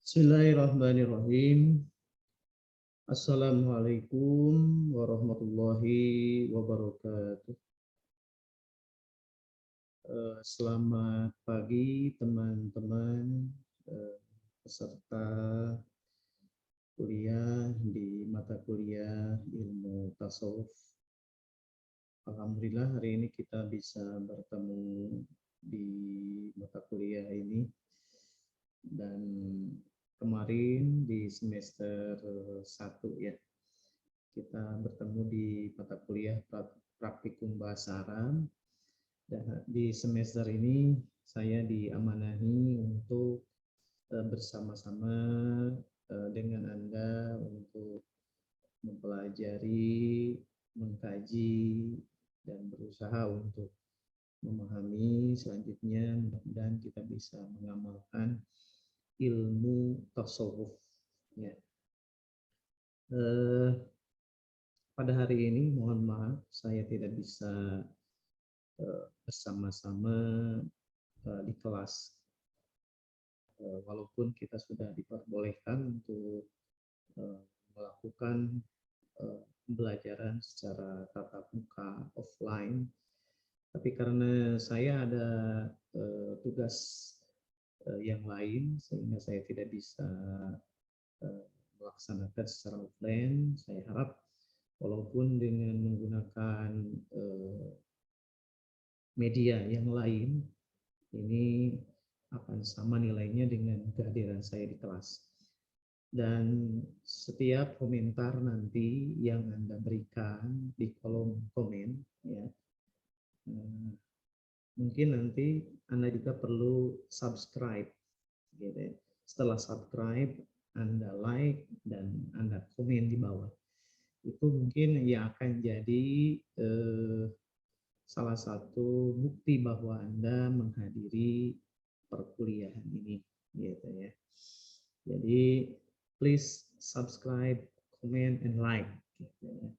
Bismillahirrahmanirrahim. Assalamualaikum warahmatullahi wabarakatuh. Selamat pagi teman-teman peserta kuliah di mata kuliah ilmu tasawuf. Alhamdulillah hari ini kita bisa bertemu di mata kuliah ini, dan kemarin di semester 1 ya, kita bertemu di mata kuliah praktikum bahasa Arab, dan di semester ini saya diamanahi untuk bersama-sama dengan Anda untuk mempelajari, mengkaji, dan berusaha untuk memahami selanjutnya, mudah-mudahan kita bisa mengamalkan ilmu tasawuf ya. Pada hari ini mohon maaf saya tidak bisa bersama-sama di kelas, walaupun kita sudah diperbolehkan untuk melakukan pembelajaran secara tatap muka offline, tapi karena saya ada tugas yang lain sehingga saya tidak bisa melaksanakan secara offline. Saya harap walaupun dengan menggunakan media yang lain, ini akan sama nilainya dengan kehadiran saya di kelas. Dan setiap komentar nanti yang Anda berikan di kolom komen ya, mungkin nanti Anda juga perlu subscribe gitu ya. Setelah subscribe, Anda like dan Anda komen di bawah. Itu mungkin yang akan jadi salah satu bukti bahwa Anda menghadiri perkuliahan ini gitu ya. Jadi please subscribe, comment, and like gitu ya.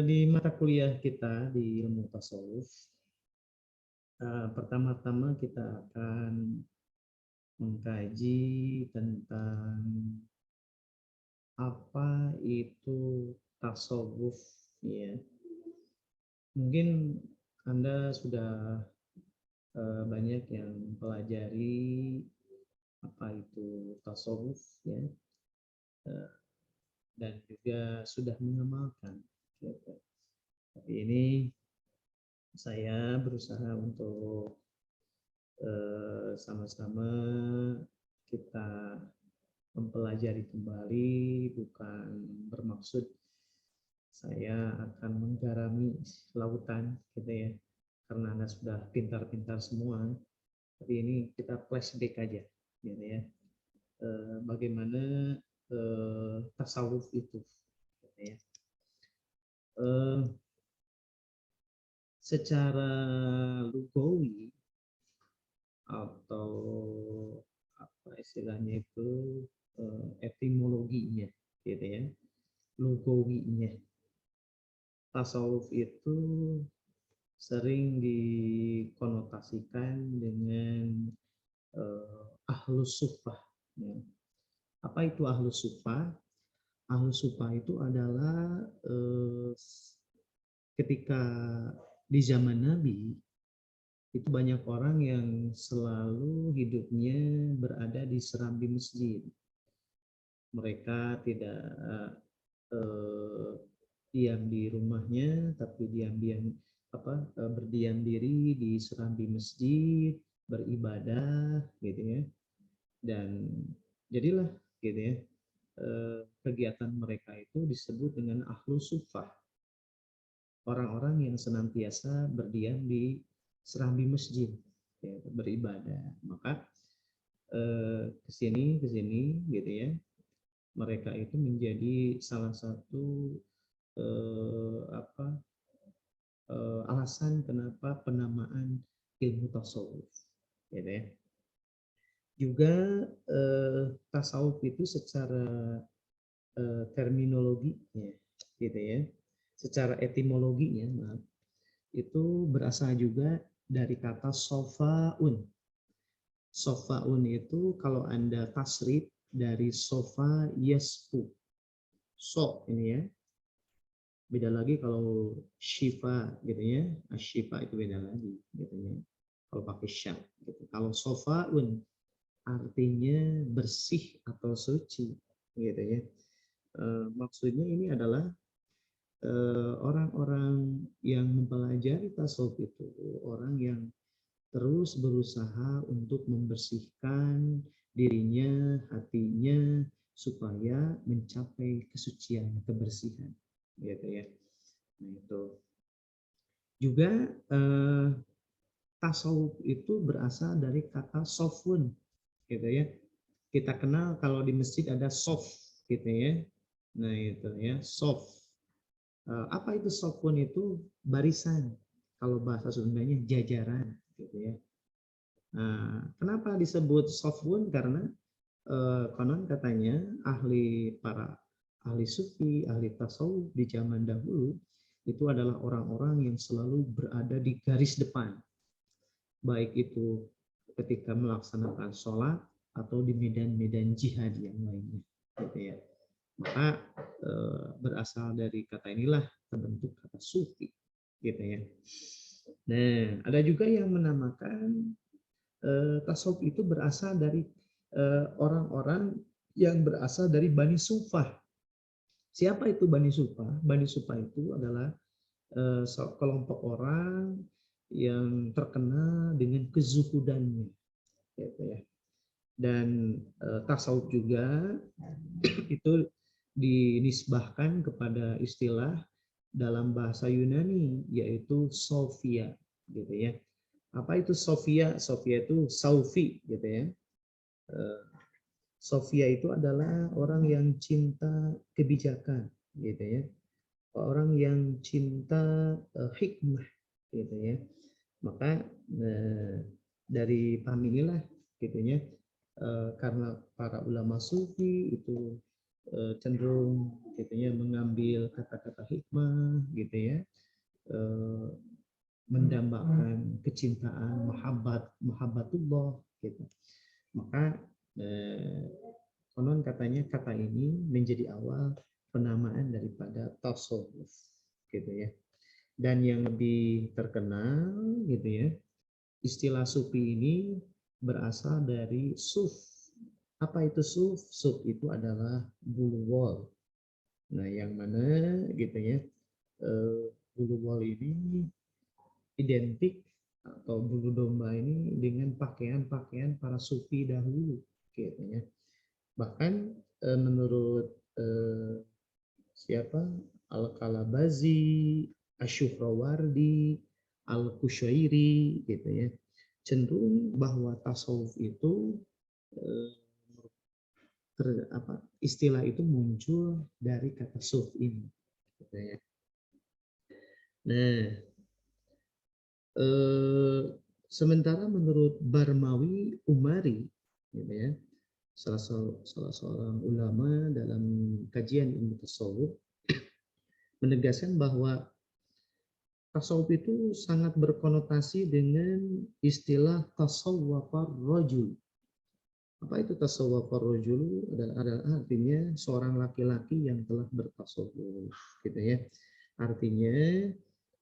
Di mata kuliah kita di ilmu tasawuf, pertama-tama kita akan mengkaji tentang apa itu tasawuf ya. Mungkin Anda sudah banyak yang mempelajari apa itu tasawuf ya, dan juga sudah mengamalkan gitu. Tapi ini saya berusaha untuk sama-sama kita mempelajari kembali, bukan bermaksud saya akan menggarami lautan gitu ya, karena Anda sudah pintar-pintar semua. Tapi ini kita flashback aja gitu ya, bagaimana tasawuf itu gitu ya. Secara lugawi atau apa istilahnya itu, etimologinya gitu ya, lugawinya, tasawuf itu sering dikonotasikan dengan ahlus sufah ya. Apa itu ahlus sufah? Ahlus sufah itu adalah ketika di zaman Nabi itu banyak orang yang selalu hidupnya berada di serambi masjid. Mereka tidak diam di rumahnya, tapi berdiam diri di serambi masjid, beribadah gitu ya. Dan jadilah gitu ya, kegiatan mereka itu disebut dengan ahlus sufah. Orang-orang yang senantiasa berdiam di serambi masjid ya, beribadah. Maka kesini gitu ya, mereka itu menjadi salah satu alasan kenapa penamaan ilmu tasawuf gitu ya. Juga tasawuf itu secara terminologinya gitu ya, secara etimologinya maaf, itu berasal juga dari kata sofaun. Sofaun itu kalau Anda tasrif dari sofa yasfu. So ini ya. Beda lagi kalau shifa gitu ya. Ashifa itu beda lagi gitu ya. Kalau pakai sya gitu. Kalau sofaun artinya bersih atau suci gitu ya. Maksudnya ini adalah orang-orang yang mempelajari tasawuf itu orang yang terus berusaha untuk membersihkan dirinya, hatinya supaya mencapai kesucian, kebersihan, gitu ya. Nah, itu juga tasawuf itu berasal dari kata sofun, gitu ya. Kita kenal kalau di masjid ada sof, gitu ya. Nah itu ya, sof. Apa itu sofun itu? Barisan. Kalau bahasa Sundanya jajaran, gitu ya. Nah, kenapa disebut sofun? Karena konon katanya para ahli sufi, ahli tasawuf di zaman dahulu itu adalah orang-orang yang selalu berada di garis depan, baik itu ketika melaksanakan sholat atau di medan-medan jihad yang lainnya, gitu ya. Maka berasal dari kata inilah terbentuk kata sufi, gitu ya. Nah, ada juga yang menamakan tasawuf itu berasal dari orang-orang yang berasal dari Bani Sufah. Siapa itu Bani Sufah? Bani Sufah itu adalah kelompok orang yang terkenal dengan kezuhudannya, gitu ya. Dan tasawuf juga itu dinisbahkan kepada istilah dalam bahasa Yunani yaitu Sophia, gitu ya. Apa itu Sophia? Sophia itu Saufi, gitu ya. Sophia itu adalah orang yang cinta kebijakan, gitu ya. Orang yang cinta hikmah, gitu ya. Maka dari paham inilah, gitu ya, karena para ulama sufi itu cenderung, gitu ya, mengambil kata-kata hikmah, gitu ya, mendambakan kecintaan, mahabbatullah, gitu. Maka konon katanya kata ini menjadi awal penamaan daripada tasawuf, gitu ya. Dan yang lebih terkenal, gitu ya, istilah sufi ini berasal dari suf. Apa itu suf? Suf itu adalah bulu wol. Nah, yang mana, gitu ya, bulu wol ini identik atau bulu domba ini dengan pakaian-pakaian para sufi dahulu, gitu ya. Bahkan menurut siapa, Al-Kalabazi, Asyuhrawardi, Al-Kushairi, gitu ya, cenderung bahwa tasawuf itu eh, istilah itu muncul dari kata suf ini, gitu ya. Nah, sementara menurut Barmawi Umari, gitu ya, salah seorang ulama dalam kajian ilmu tasawuf, menegaskan bahwa tasawuf itu sangat berkonotasi dengan istilah tasawwufar rajul. Apa itu tasawwufar rajul? Adalah artinya seorang laki-laki yang telah bertasawuf, gitu ya. Artinya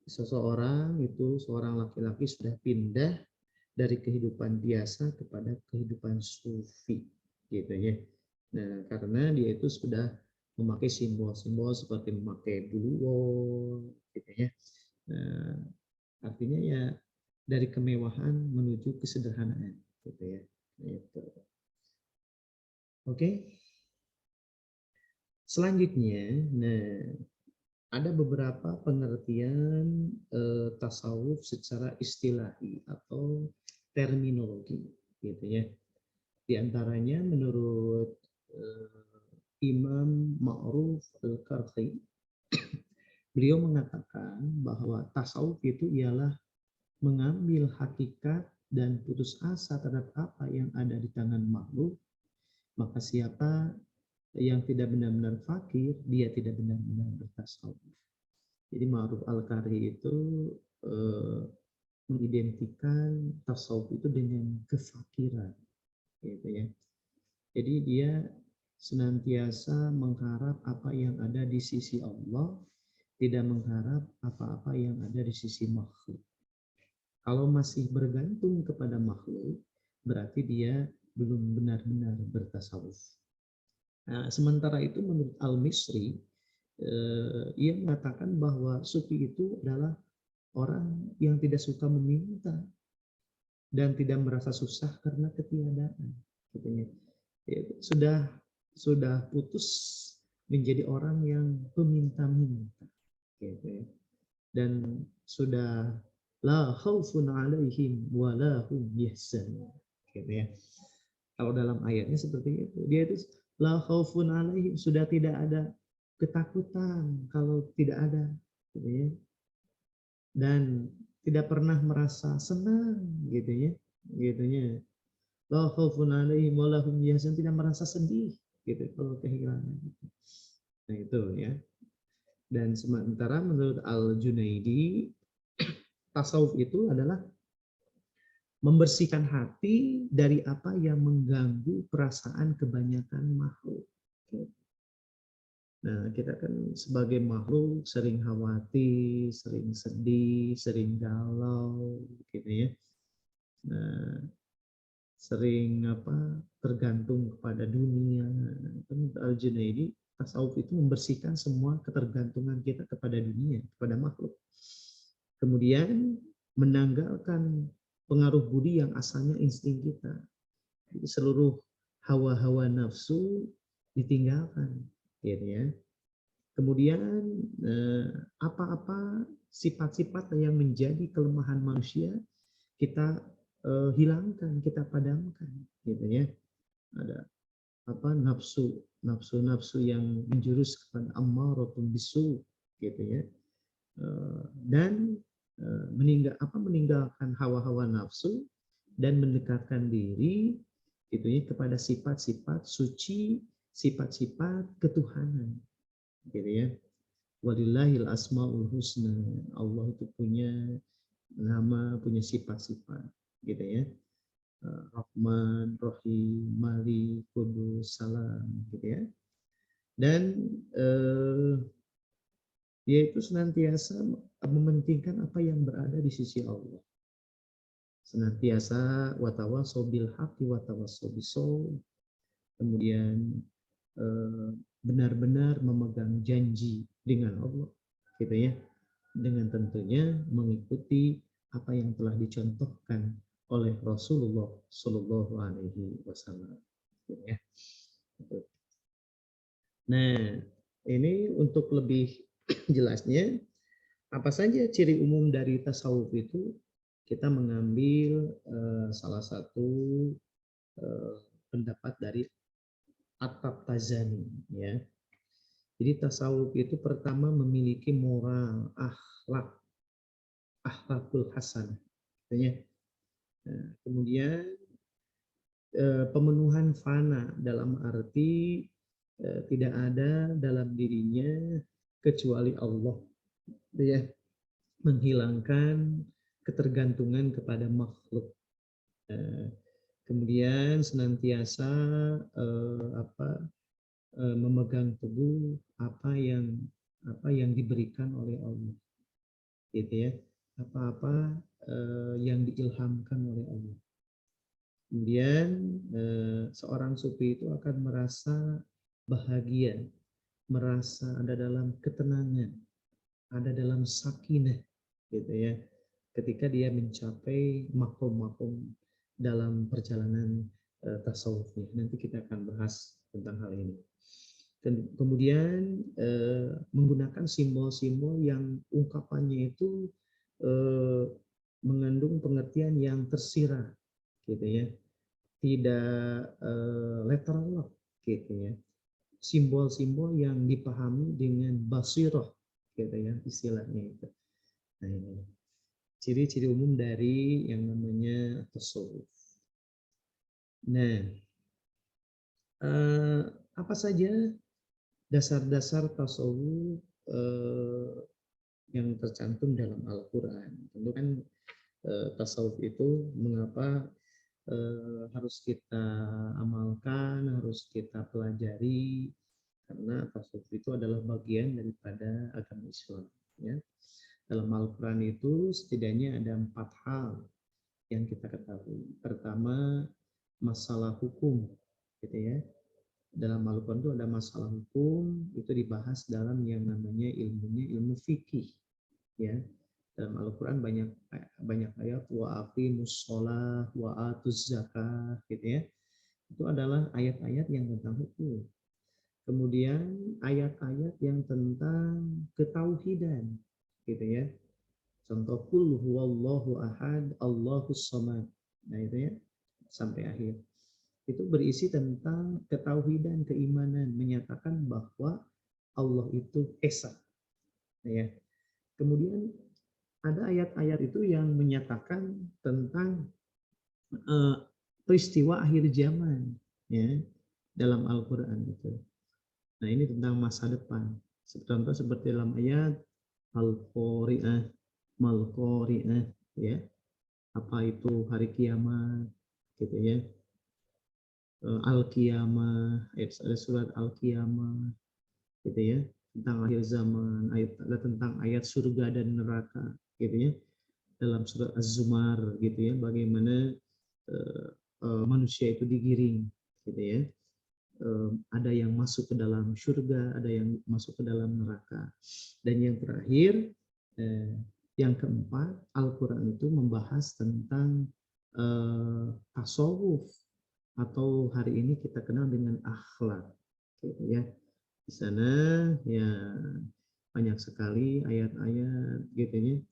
seseorang itu, seorang laki-laki sudah pindah dari kehidupan biasa kepada kehidupan sufi, gitu ya. Nah, karena dia itu sudah memakai simbol-simbol seperti memakai bulu wol, gitu ya. Nah, artinya ya dari kemewahan menuju kesederhanaan, gitu ya. Gitu. Oke. Selanjutnya, nah, ada beberapa pengertian tasawuf secara istilahi atau terminologi, gitu ya. Di antaranya menurut Imam Ma'ruf Al-Karhi, beliau mengatakan bahwa tasawuf itu ialah mengambil hakikat dan putus asa terhadap apa yang ada di tangan makhluk, maka siapa yang tidak benar-benar fakir, dia tidak benar-benar bertasawuf. Jadi Ma'ruf Al-Karhi itu mengidentikan tasawuf itu dengan kefakiran, gitu ya. Jadi dia senantiasa mengharap apa yang ada di sisi Allah, tidak mengharap apa-apa yang ada di sisi makhluk. Kalau masih bergantung kepada makhluk, berarti dia belum benar-benar bertasawuf. Nah, sementara itu menurut Al-Misri, ia mengatakan bahwa sufi itu adalah orang yang tidak suka meminta dan tidak merasa susah karena ketiadaan. Gitu ya. Sudah putus menjadi orang yang peminta-minta. Gitu ya. Dan sudah la khaufun alaihim wa la hum yahzanun. Gitu ya. Kalau dalam ayatnya seperti itu. Dia itu la khaufun alaihim, sudah tidak ada ketakutan kalau tidak ada, gitu ya. Dan tidak pernah merasa senang, gitu ya. Gitunya. La khaufun alaihim wa la hum yahzanun, tidak merasa sedih gitu kalau kehilangan. Nah, itu ya. Dan sementara menurut Al-Junaidi, tasawuf itu adalah membersihkan hati dari apa yang mengganggu perasaan kebanyakan makhluk. Nah, kita kan sebagai makhluk sering khawatir, sering sedih, sering galau, gitu ya. Nah, sering tergantung kepada dunia. Al-Junaidi, tasawuf itu membersihkan semua ketergantungan kita kepada dunia, kepada makhluk. Kemudian menanggalkan pengaruh budi yang asalnya insting kita. Jadi seluruh hawa-hawa nafsu ditinggalkan, gitu ya. Kemudian apa-apa sifat-sifat yang menjadi kelemahan manusia kita hilangkan, kita padamkan, gitu ya. Ada nafsu yang menjurus kepada ammaratun bisu, gitu ya. Dan meninggalkan hawa-hawa nafsu dan mendekatkan diri, gitu ya, kepada sifat-sifat suci, sifat-sifat ketuhanan, gitu ya. Walillahil asmaul husna, Allah itu punya nama, punya sifat-sifat, gitu ya. Rahman, Rahim, Malik, Kudus, Salam, gitu ya. Dan dia itu senantiasa mementingkan apa yang berada di sisi Allah. Senantiasa watawasau bil haqqi watawasau bisawab. Kemudian benar-benar memegang janji dengan Allah, gitu ya. Dengan tentunya mengikuti apa yang telah dicontohkan oleh Rasulullah Shallallahu Alaihi Wasallam. Ya. Nah, ini untuk lebih jelasnya, apa saja ciri umum dari tasawuf itu, kita mengambil salah satu pendapat dari At-Tabtazani, ya. Jadi tasawuf itu pertama memiliki moral, akhlakul hasan, ya. Nah, kemudian pemenuhan fana dalam arti tidak ada dalam dirinya kecuali Allah, ya. Menghilangkan ketergantungan kepada makhluk. Kemudian senantiasa memegang teguh apa yang diberikan oleh Allah, gitu ya. Apa-apa yang diilhamkan oleh Allah. Kemudian seorang sufi itu akan merasa bahagia, merasa ada dalam ketenangan, ada dalam sakinah, gitu ya. Ketika dia mencapai makom-makom dalam perjalanan tasawufnya. Nanti kita akan bahas tentang hal ini. Kemudian menggunakan simbol-simbol yang ungkapannya itu mengandung pengertian yang tersirat, gitu ya. Tidak literal, gitu ya. Simbol-simbol yang dipahami dengan basirah, gitu ya, istilahnya itu. Nah, ini ciri-ciri umum dari yang namanya tasawuf. Nah, apa saja dasar-dasar tasawuf yang tercantum dalam Al-Quran? Tentu kan tasawuf itu mengapa harus kita amalkan, harus kita pelajari, karena tasawuf itu adalah bagian daripada agama Islam. Ya. Dalam Al-Quran itu setidaknya ada 4 hal yang kita ketahui. Pertama, masalah hukum, gitu ya. Dalam Al-Quran itu ada masalah hukum, itu dibahas dalam yang namanya ilmu fikih, ya. Dalam Al-Quran banyak ayat wa aqimus shalah wa atuz zakah, gitu ya. Itu adalah ayat-ayat yang tentang hukum. Kemudian ayat-ayat yang tentang ketauhidan, gitu ya. Contoh qul huwallahu ahad, Allahus samad. Nah, itu ya sampai akhir. Itu berisi tentang ketauhidan, keimanan, menyatakan bahwa Allah itu esa. Ya. Kemudian ada ayat-ayat itu yang menyatakan tentang peristiwa akhir zaman, ya, dalam Al-Quran itu. Nah, ini tentang masa depan. Contoh seperti dalam ayat Al-Qari'ah, Mal-Qari'ah, ya. Apa itu hari kiamat, gitu ya. Al-Qiyamah, ada surat Al-Qiyamah, gitu ya, tentang akhir zaman, ada tentang ayat surga dan neraka, gitu ya, dalam surat Az-Zumar, gitu ya, bagaimana manusia itu digiring, gitu ya, ada yang masuk ke dalam surga, ada yang masuk ke dalam neraka, dan yang terakhir, yang keempat, Al-Quran itu membahas tentang tasawuf, atau hari ini kita kenal dengan akhlak, gitu ya. Di sana ya banyak sekali ayat-ayat, gitu ya.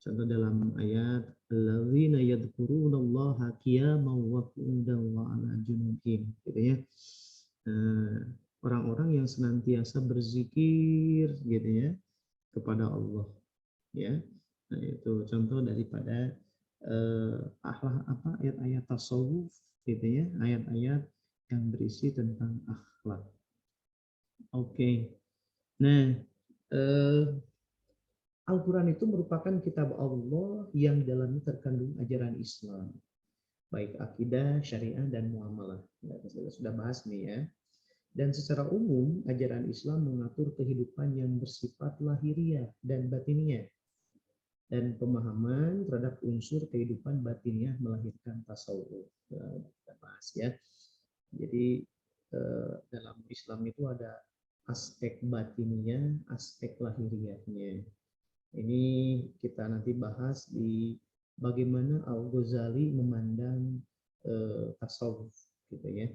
Contoh dalam ayat alladzina yadhkurunallaha qiyaman wa qu'udan wa 'ala junubihim, gitu ya. Orang-orang yang senantiasa berzikir, gitu ya, kepada Allah, ya. Nah, itu contoh daripada ayat-ayat tasawuf, gitu ya, ayat-ayat yang berisi tentang akhlak. Oke. Nah, Al-Quran itu merupakan kitab Allah yang dalamnya terkandung ajaran Islam, baik akidah, syariah, dan muamalah. Nah, kita sudah bahas nih ya. Dan secara umum, ajaran Islam mengatur kehidupan yang bersifat lahiriah dan batiniah, dan pemahaman terhadap unsur kehidupan batiniah melahirkan tasawuf. Nah, kita bahas ya. Jadi dalam Islam itu ada aspek batiniah, aspek lahiriahnya. Ini kita nanti bahas di bagaimana Al-Ghazali memandang tasawuf, gitu ya.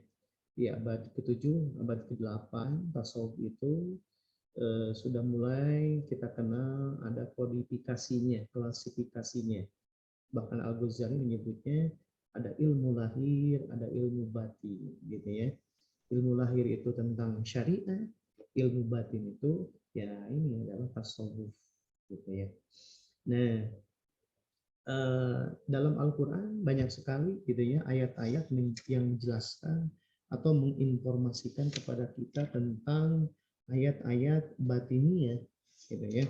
Di abad ke-7, abad ke-8, tasawuf itu sudah mulai kita kenal ada kodifikasinya, klasifikasinya. Bahkan Al-Ghazali menyebutnya ada ilmu lahir, ada ilmu batin, gitu ya. Ilmu lahir itu tentang syariah, ilmu batin itu ya ini adalah tasawuf, gitu ya. Nah, dalam Al-Quran banyak sekali, gitu ya, ayat-ayat yang menjelaskan atau menginformasikan kepada kita tentang ayat-ayat batiniah, gitu ya.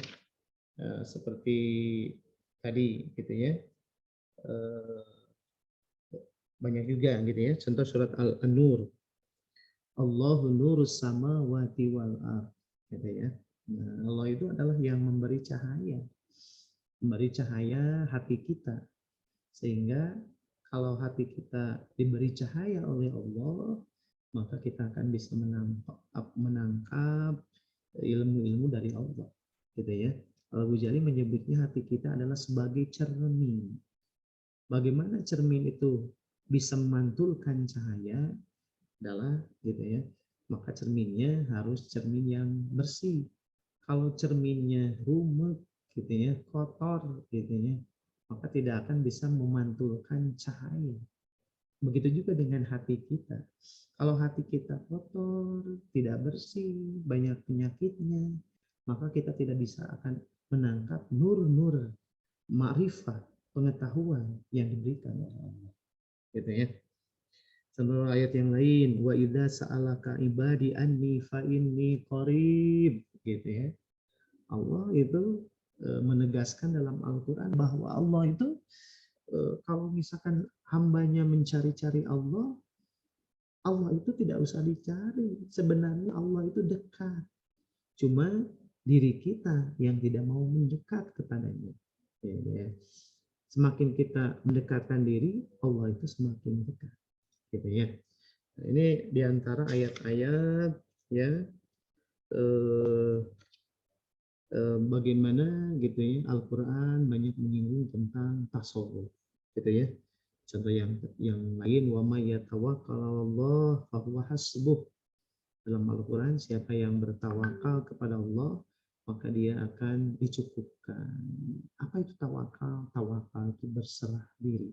Seperti tadi, gitu ya. Banyak juga, gitu ya. Contoh surat An-Nur. Allahu nurus samawati wal ardh, gitu ya. Nah, Allah itu adalah yang memberi cahaya hati kita, sehingga kalau hati kita diberi cahaya oleh Allah, maka kita akan bisa menangkap ilmu-ilmu dari Allah, gitu ya. Al-Ghazali menyebutnya hati kita adalah sebagai cermin. Bagaimana cermin itu bisa memantulkan cahaya adalah, gitu ya, maka cerminnya harus cermin yang bersih. Kalau cerminnya rumet, gitu ya, kotor, gitu ya, maka tidak akan bisa memantulkan cahaya. Begitu juga dengan hati kita. Kalau hati kita kotor, tidak bersih, banyak penyakitnya, maka kita tidak bisa akan menangkap nur-nur ma'rifat, pengetahuan yang diberikan oleh Allah, gitu ya. Contoh ayat yang lain, wa idza sa'alaka ibadi anni fa inni qarib, gitu ya. Allah itu menegaskan dalam Al-Quran bahwa Allah itu kalau misalkan hambanya mencari-cari Allah, Allah itu tidak usah dicari. Sebenarnya Allah itu dekat. Cuma diri kita yang tidak mau mendekat kepadanya. Ya. Semakin kita mendekatkan diri, Allah itu semakin dekat. Gitu ya. Nah, ini diantara ayat-ayat ya eh, bagaimana gitu ya Al-Quran banyak menyinggung tentang tasawuf gitu ya. Contoh yang lain, wa may yatawakkalallah fahuwa hasbuh. Dalam Al-Quran, siapa yang bertawakal kepada Allah, maka dia akan dicukupkan. Apa itu tawakal? Tawakal itu berserah diri.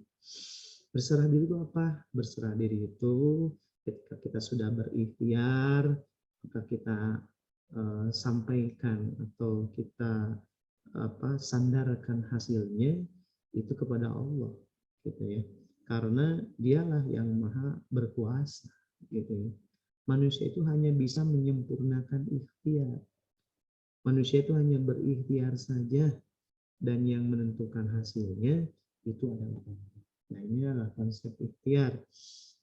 Berserah diri itu apa? Berserah diri itu ketika kita sudah berikhtiar, maka kita sampaikan atau kita sandarkan hasilnya itu kepada Allah, gitu ya. Karena dialah yang maha berkuasa, gitu ya. Manusia itu hanya bisa menyempurnakan ikhtiar. Manusia itu hanya berikhtiar saja dan yang menentukan hasilnya itu adalah Allah. Nah, ini adalah konsep ikhtiar.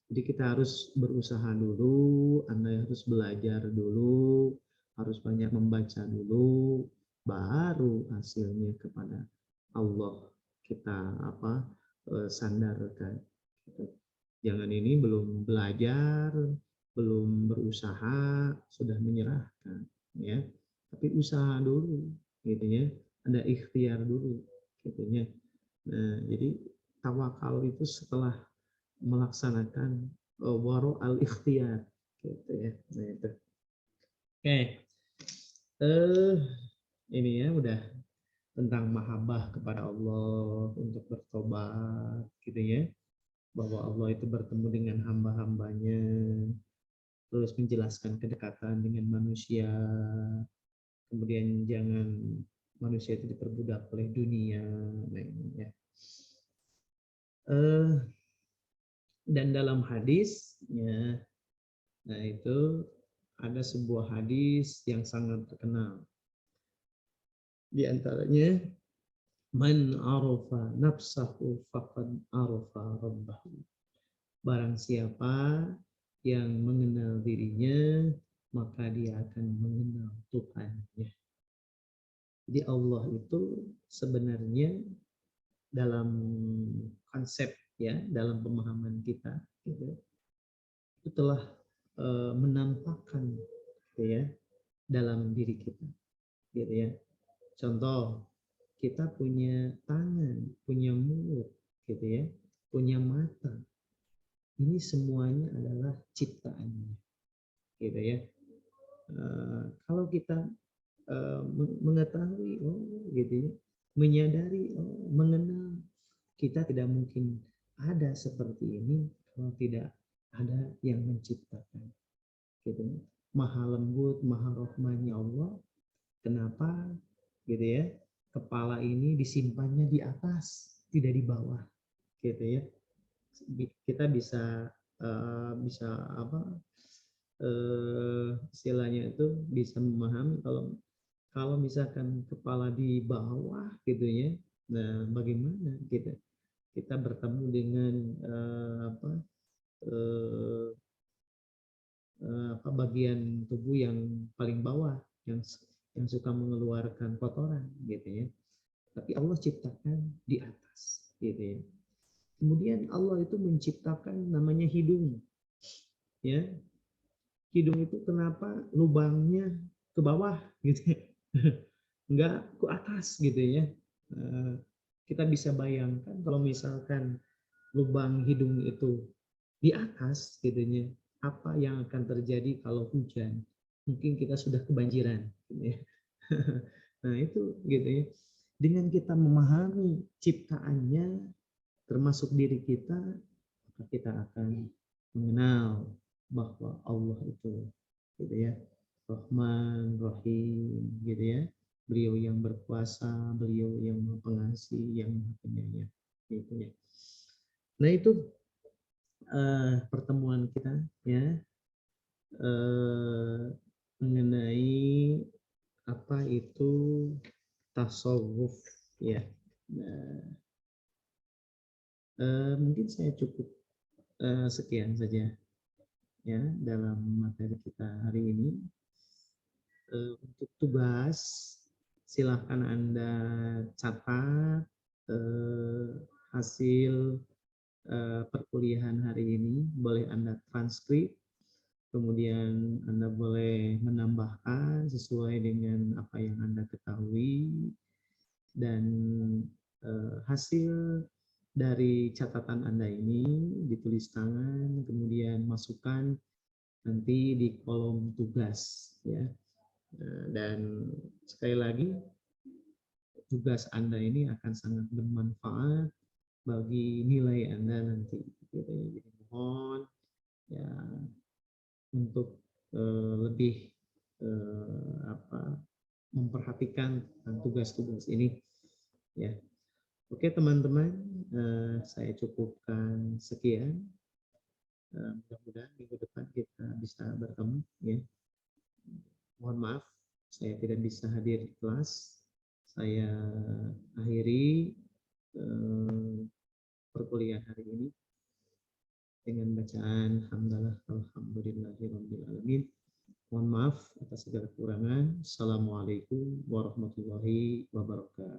Jadi kita harus berusaha dulu, Anda harus belajar dulu, harus banyak membaca dulu, baru hasilnya kepada Allah kita sandarkan. Jangan ini belum belajar, belum berusaha, sudah menyerahkan, ya. Tapi usaha dulu, gitu ya. Ada ikhtiar dulu, gitu ya. Nah, jadi tawakal itu setelah melaksanakan waro al ikhtiar, gitu ya. Nah, itu. Oke, ini ya udah tentang mahabbah kepada Allah untuk bertobat, gitu ya. Bahwa Allah itu bertemu dengan hamba-hambanya, terus menjelaskan kedekatan dengan manusia, kemudian jangan manusia itu diperbudak oleh dunia, nah ini ya. Dan dalam hadis, ya, nah itu ada sebuah hadis yang sangat terkenal. Di antaranya, man arafa nafsahu faqad arafa rabbahu. Barang siapa yang mengenal dirinya, maka dia akan mengenal Tuhannya. Jadi Allah itu sebenarnya dalam konsep ya, dalam pemahaman kita gitu, itu telah menampakkan gitu ya dalam diri kita gitu ya. Contoh, kita punya tangan, punya mulut gitu ya, punya mata. Ini semuanya adalah ciptaannya gitu ya. Kalau kita mengetahui, oh gitu ya, menyadari, oh, mengenal, kita tidak mungkin ada seperti ini kalau tidak ada yang menciptakan, gitu. Maha lembut, maha rahmannya Allah. Kenapa, gitu ya? Kepala ini disimpannya di atas, tidak di bawah, gitu ya. Kita bisa bisa apa? Istilahnya itu bisa memahami kalau misalkan kepala di bawah gitu ya, nah bagaimana kita bertemu dengan eh, bagian tubuh yang paling bawah yang suka mengeluarkan kotoran gitu ya. Tapi Allah ciptakan di atas gitu ya. Kemudian Allah itu menciptakan namanya hidung ya. Hidung itu kenapa lubangnya ke bawah gitu ya. Enggak ke atas gitu ya. Kita bisa bayangkan kalau misalkan lubang hidung itu di atas gitu ya, apa yang akan terjadi kalau hujan? Mungkin kita sudah kebanjiran gitu ya. Nah, itu gitu ya. Dengan kita memahami ciptaannya termasuk diri kita, maka kita akan mengenal bahwa Allah itu gitu ya, Rahman, Rahim gitu ya. Beliau yang berkuasa, beliau yang maha pengasih, yang maha penyayang gitu ya. Nah, itu pertemuan kita ya mengenai apa itu tasawuf ya. Nah, Mungkin saya cukup sekian saja ya dalam materi kita hari ini. Untuk tugas, silahkan Anda catat hasil perkuliahan hari ini, boleh Anda transkrip, kemudian Anda boleh menambahkan sesuai dengan apa yang Anda ketahui, dan hasil dari catatan Anda ini ditulis tangan, kemudian masukkan nanti di kolom tugas ya. Dan sekali lagi, tugas Anda ini akan sangat bermanfaat bagi nilai Anda nanti. Gitu ya. Jadi mohon ya untuk lebih memperhatikan tentang tugas-tugas ini ya. Oke teman-teman, saya cukupkan sekian. Mudah-mudahan minggu depan kita bisa bertemu ya. Mohon maaf saya tidak bisa hadir di kelas. Saya akhiri perkuliahan hari ini dengan bacaan hamdalah alhamdulillahirabbil alamin. Mohon maaf atas segala kekurangan. Assalamualaikum warahmatullahi wabarakatuh.